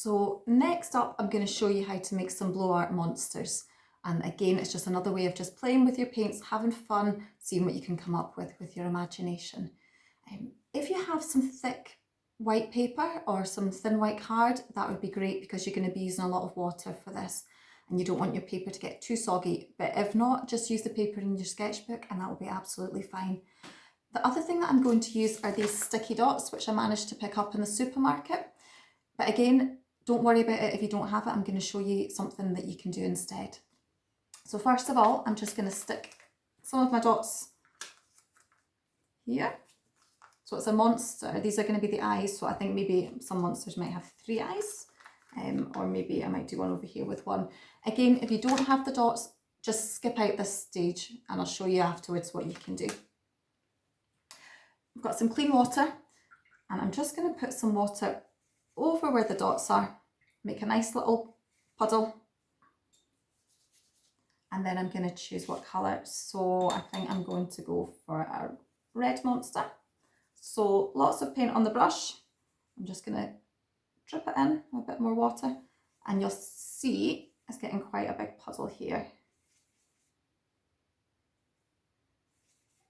So next up, I'm going to show you how to make some blow art monsters. And again, it's just another way of just playing with your paints, having fun, seeing what you can come up with your imagination. If you have some thick white paper or some thin white card, that would be great because you're going to be using a lot of water for this and you don't want your paper to get too soggy. But if not, just use the paper in your sketchbook and that will be absolutely fine. The other thing that I'm going to use are these sticky dots, which I managed to pick up in the supermarket. But again, don't worry about it if you don't have it. I'm going to show you something that you can do instead. So first of all, I'm just going to stick some of my dots here. So it's a monster. These are going to be the eyes. So I think maybe some monsters might have 3 eyes. Or maybe I might do one over here with 1. Again, if you don't have the dots, just skip out this stage and I'll show you afterwards what you can do. I've got some clean water and I'm just going to put some water over where the dots are. Make a nice little puddle. And then I'm going to choose what colour. So I think I'm going to go for a red monster. So lots of paint on the brush. I'm just going to drip it in with a bit more water. And you'll see it's getting quite a big puddle here.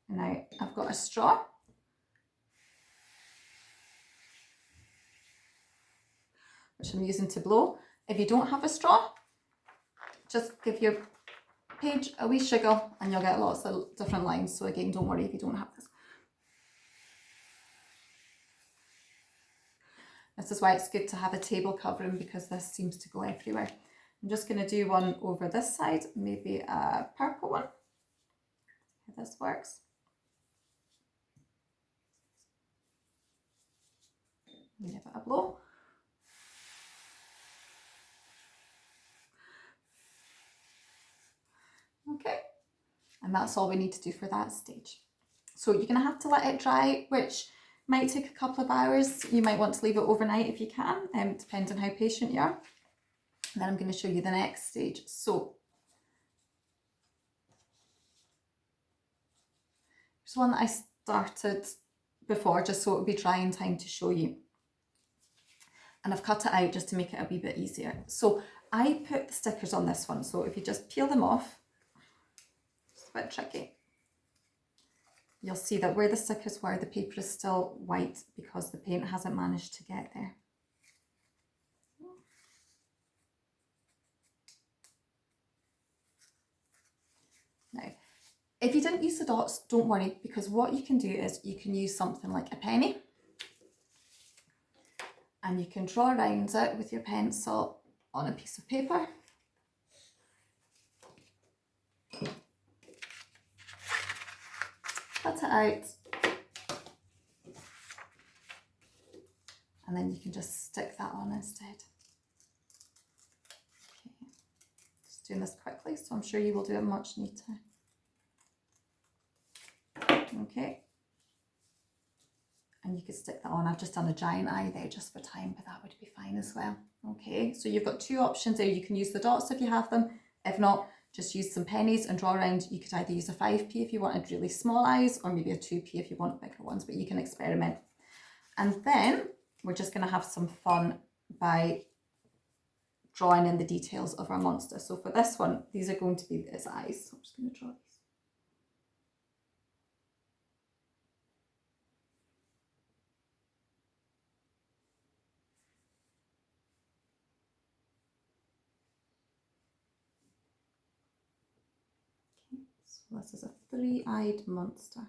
Now I've got a straw. Which I'm using to blow. If you don't have a straw, just give your page a wee shiggle and you'll get lots of different lines. So again, don't worry if you don't have this. This is why it's good to have a table covering because this seems to go everywhere. I'm just going to do one over this side, maybe a purple one. If this works. Give it a blow. Okay, and that's all we need to do for that stage. So you're going to have to let it dry, which might take a couple of hours. You might want to leave it overnight if you can, depending on how patient you are. And then I'm going to show you the next stage. So there's one that I started before just so it would be dry in time to show you. And I've cut it out just to make it a wee bit easier. So I put the stickers on this one. So if you just peel them off, it's a bit tricky. You'll see that where the stickers were, the paper is still white because the paint hasn't managed to get there. Now, if you didn't use the dots, don't worry, because what you can do is you can use something like a penny and you can draw around it with your pencil on a piece of paper. Cut it out and then you can just stick that on instead. Okay. Just doing this quickly, so I'm sure you will do it much neater. Okay, and you could stick that on. I've just done a giant eye there just for time, but that would be fine as well. Okay, so you've got 2 options there. You can use the dots if you have them. If not, just use some pennies and draw around. You could either use a 5p if you wanted really small eyes, or maybe a 2p if you want bigger ones, but you can experiment. And then we're just going to have some fun by drawing in the details of our monster. So for this one, these are going to be his eyes. So I'm just going to draw these. So this is a 3-eyed monster.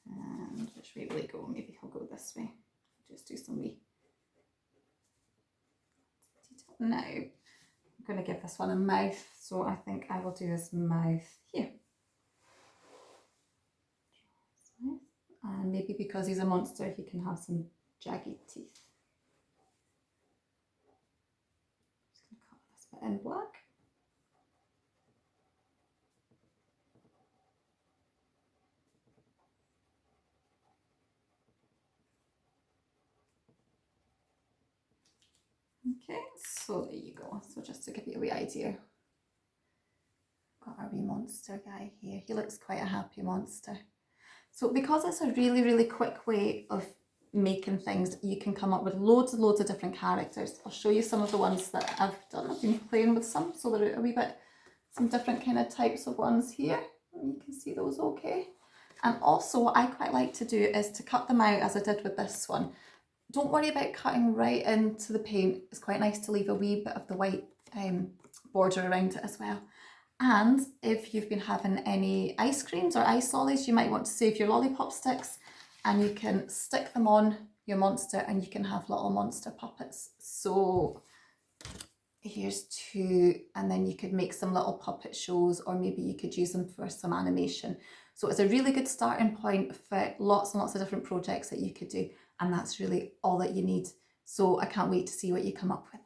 And which way will he go? Maybe he'll go this way. Just do some wee detail. Now, I'm going to give this one a mouth, so I think I will do his mouth here. And maybe because he's a monster, he can have some jagged teeth. In black. Okay, so there you go. So just to give you a wee idea, got our wee monster guy here. He looks quite a happy monster. So because it's a really, really quick way of making things, you can come up with loads and loads of different characters. I'll show you some of the ones that I've done. I've been playing with some, so there are a wee bit, some different kind of types of ones here. You can see those okay. And also what I quite like to do is to cut them out as I did with this one. Don't worry about cutting right into the paint. It's quite nice to leave a wee bit of the white border around it as well. And if you've been having any ice creams or ice lollies, you might want to save your lollipop sticks, and you can stick them on your monster and you can have little monster puppets. So here's two, and then you could make some little puppet shows, or maybe you could use them for some animation. So it's a really good starting point for lots and lots of different projects that you could do, and that's really all that you need. So I can't wait to see what you come up with.